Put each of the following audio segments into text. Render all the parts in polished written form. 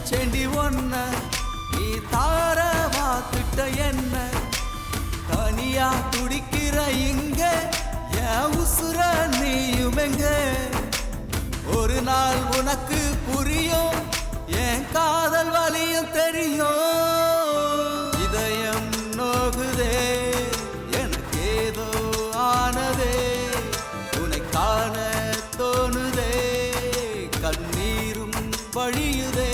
நினைச்சேண்டி ஒன்ன நீ தார வாத்துட்ட என்ன தனியா துடிக்கிற இங்க என் உசுர நீயுமெங்க ஒரு நாள் உனக்கு புரியும் என் காதல் வலியும் தெரியும் இதயம் நோகுதே எனக்கு ஏதோ ஆனதே உன்னை காண தோணுதே கண்ணீரும் வழியுதே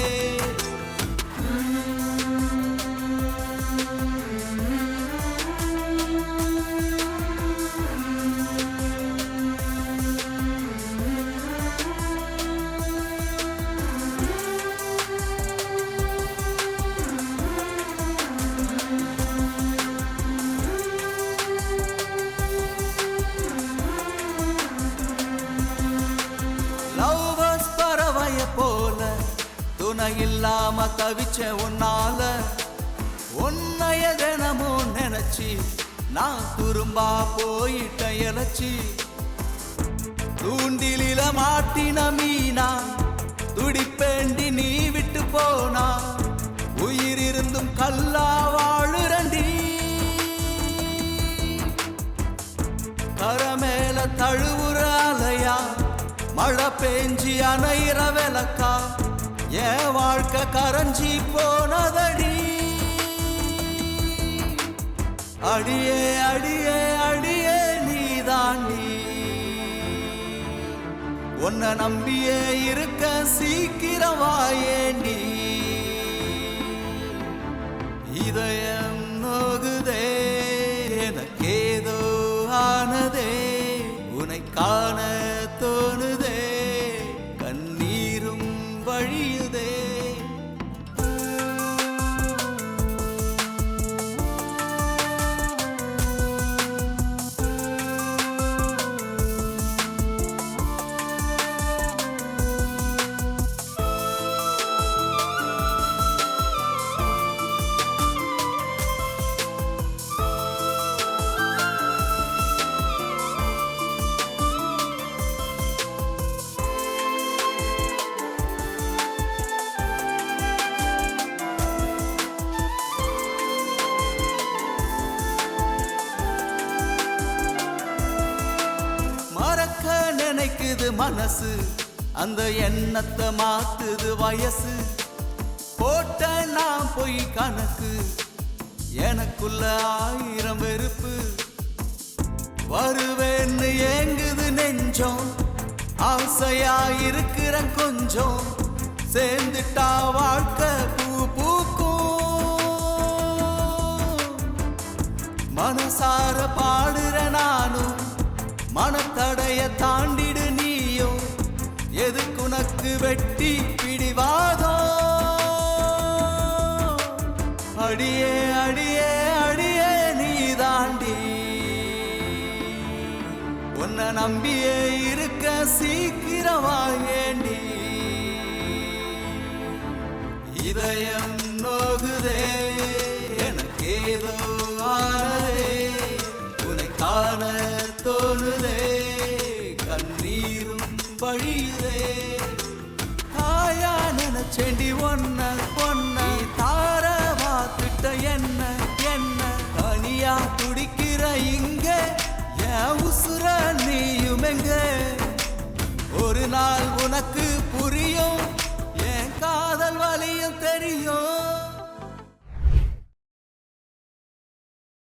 போல துணை இல்லாம தவிச்ச உன்னால உன்னைய தினமும் நினைச்சி நான் துரும்பா போயிட்ட இழைச்சி தூண்டில மாட்டின மீனா துடிப்பேண்டி நீ விட்டு போனா உயிர் இருந்தும் கல்லா வாழுரண்டி கரமேல தழுவுற அலையா மழை பெஞ்சி அணையிற விளக்கா என் வாழ்க்கை கரைஞ்சி போனதடி அடியே அடியே அடியே நீ தாண்டி உன்னை நம்பியே இருக்க சீக்கிரம் வாயேண்டி இதயம் நோகுதே எனக்கேதோ ஆனதே உன்னை காண தோணுதே கண்ணீரும் வழியுதே நினைக்குது மனசு அந்த எண்ணத்தை மாத்துது வயசு போட்ட நான் போய் கணக்கு எனக்குள்ள 1000 வெறுப்பு வருவேன்னு ஏங்குது நெஞ்சம் ஆசையா இருக்கிற கொஞ்சம் சேர்ந்துட்டா வாழ்க்கை பூ பூக்கும் மனசார பாடுற நானும் மனத்தடைய தாண்டிடு நீயும் எதுக்குனக்கு வெட்டி பிடிவாதம் அடியே அடியே அடியே நீ தாண்டி உன்னை நம்பியே இருக்க சீக்கிரம் வாயேண்டி இதயம் நோகுதே எனக்கேதோ ஆனதே உன்னை காண தோணுதே கண்ணீரும் வழியுதே தாயா நினைச்சேண்டி ஒன்ன பொன்ன தார வாத்துட்ட என்ன என்ன தனியா துடிக்கிற இங்க என் உசுர நீயுமெங்க ஒரு நாள் உனக்கு புரியும் என் காதல் வலியும் தெரியும்